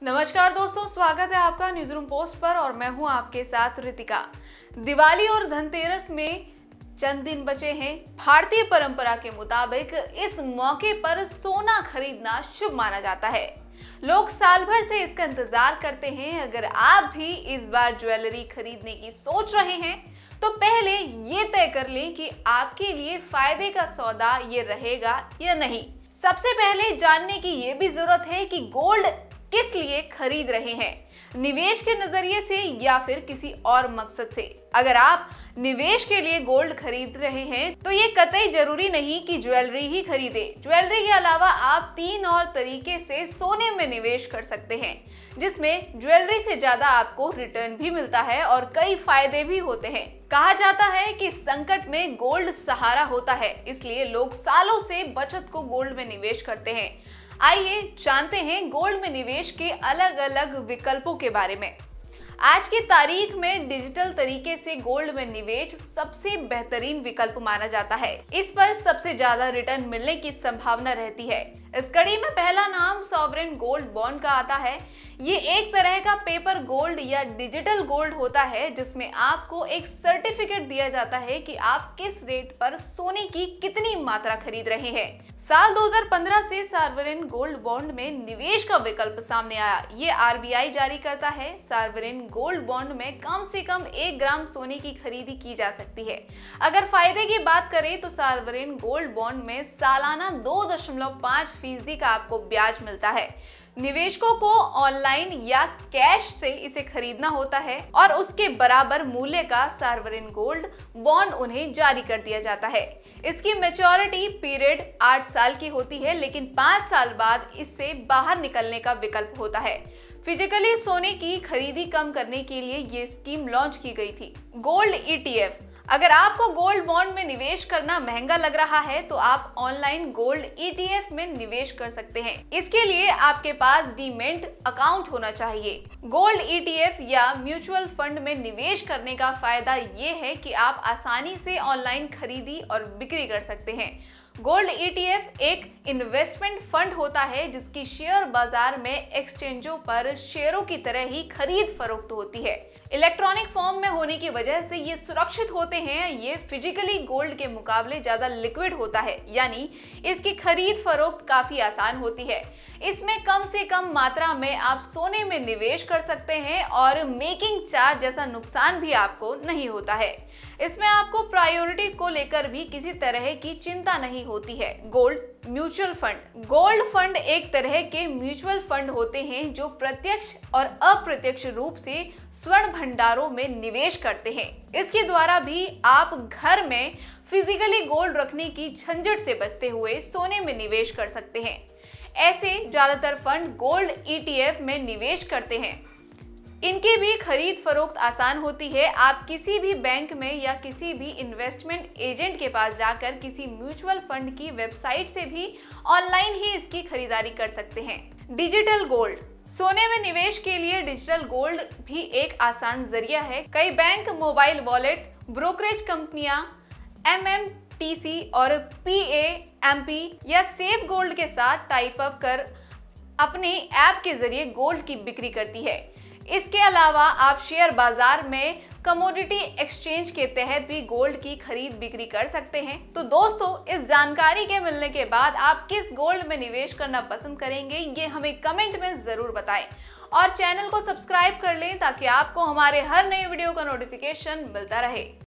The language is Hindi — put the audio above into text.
नमस्कार दोस्तों, स्वागत है आपका न्यूज रूम पोस्ट पर और मैं हूं आपके साथ रितिका। दिवाली और धनतेरस में चंद दिन बचे हैं। भारतीय परंपरा के मुताबिक इस मौके पर सोना खरीदना शुभ माना जाता है। लोग साल भर से इसका इंतजार करते हैं। अगर आप भी इस बार ज्वेलरी खरीदने की सोच रहे हैं तो पहले ये तय कर लें कि आपके लिए फायदे का सौदा ये रहेगा या नहीं। सबसे पहले जानने की ये भी जरूरत है कि गोल्ड किस लिए खरीद रहे हैं, निवेश के नजरिए से या फिर किसी और मकसद से। अगर आप निवेश के लिए गोल्ड खरीद रहे हैं तो ये कतई जरूरी नहीं कि ज्वेलरी ही खरीदे। ज्वेलरी के अलावा आप 3 और तरीके से सोने में निवेश कर सकते हैं, जिसमें ज्वेलरी से ज्यादा आपको रिटर्न भी मिलता है और कई फायदे भी होते हैं। कहा जाता है कि संकट में गोल्ड सहारा होता है, इसलिए लोग सालों से बचत को गोल्ड में निवेश करते हैं। आइए जानते हैं गोल्ड में निवेश के अलग अलग विकल्पों के बारे में। आज की तारीख में डिजिटल तरीके से गोल्ड में निवेश सबसे बेहतरीन विकल्प माना जाता है। इस पर सबसे ज्यादा रिटर्न मिलने की संभावना रहती है। इस कड़ी में पहला नाम सॉवरेन गोल्ड बॉन्ड का आता है। ये एक तरह का पेपर गोल्ड या डिजिटल गोल्ड होता है, जिसमें आपको एक सर्टिफिकेट दिया जाता है कि आप किस रेट पर सोने की कितनी मात्रा खरीद रहे हैं। साल 2015 से सॉवरेन गोल्ड बॉन्ड में निवेश का विकल्प सामने आया। ये आरबीआई जारी करता है। सॉवरेन गोल्ड बॉन्ड में कम से कम 1 ग्राम सोने की खरीदी की जा सकती है। अगर फायदे की बात करें तो सॉवरेन गोल्ड बॉन्ड में सालाना 2.5% का आपको ब्याज मिलता है। निवेशकों को ऑनलाइन या कैश से इसे खरीदना होता है और उसके बराबर मूल्य का सॉवरेन गोल्ड बॉन्ड उन्हें जारी कर दिया जाता है। इसकी मैच्योरिटी पीरियड 8 साल की होती है, लेकिन 5 साल बाद इससे बाहर निकलने का विकल्प होता है। फिजिकली सोने की खरीदी कम करने के लिए ये स्कीम लॉन्च की गई थी। Gold ETF. अगर आपको गोल्ड बॉन्ड में निवेश करना महंगा लग रहा है तो आप ऑनलाइन गोल्ड ईटीएफ में निवेश कर सकते हैं। इसके लिए आपके पास डीमैट अकाउंट होना चाहिए। गोल्ड ईटीएफ या म्यूचुअल फंड में निवेश करने का फायदा ये है कि आप आसानी से ऑनलाइन खरीदी और बिक्री कर सकते हैं। गोल्ड ईटीएफ एक इन्वेस्टमेंट फंड होता है जिसकी शेयर बाजार में एक्सचेंजों पर शेयरों की तरह ही खरीद फरोख्त होती है। इलेक्ट्रॉनिक फॉर्म में होने की वजह से ये सुरक्षित होते हैं। ये फिजिकली गोल्ड के मुकाबले ज्यादा लिक्विड होता है, यानी इसकी खरीद फरोख्त काफी आसान होती है। इसमें कम से कम मात्रा में आप सोने में निवेश कर सकते हैं और मेकिंग चार्ज जैसा नुकसान भी आपको नहीं होता है। इसमें आपको प्रायोरिटी को लेकर भी किसी तरह की चिंता नहीं होती है। Gold mutual fund. Gold fund एक तरह के म्यूचुअल फंड होते हैं जो प्रत्यक्ष और अप्रत्यक्ष रूप से स्वर्ण भंडारों में निवेश करते हैं। इसके द्वारा भी आप घर में फिजिकली गोल्ड रखने की झंझट से बचते हुए सोने में निवेश कर सकते हैं। ऐसे ज्यादातर फंड गोल्ड ईटीएफ में निवेश करते हैं। इनकी भी खरीद फरोख्त आसान होती है। आप किसी भी बैंक में या किसी भी इन्वेस्टमेंट एजेंट के पास जाकर किसी म्यूचुअल फंड की वेबसाइट से भी ऑनलाइन ही इसकी खरीदारी कर सकते हैं। Digital gold. सोने में निवेश के लिए डिजिटल गोल्ड भी एक आसान जरिया है। कई बैंक, मोबाइल वॉलेट, ब्रोकरेज कंपनियां, एमएमटीसी और पीएएमपी या सेफ गोल्ड के साथ टाइप अप कर अपने ऐप के जरिए गोल्ड की बिक्री करती है। इसके अलावा आप शेयर बाजार में कमोडिटी एक्सचेंज के तहत भी गोल्ड की खरीद बिक्री कर सकते हैं। तो दोस्तों, इस जानकारी के मिलने के बाद आप किस गोल्ड में निवेश करना पसंद करेंगे, ये हमें कमेंट में जरूर बताएं और चैनल को सब्सक्राइब कर लें ताकि आपको हमारे हर नए वीडियो का नोटिफिकेशन मिलता रहे।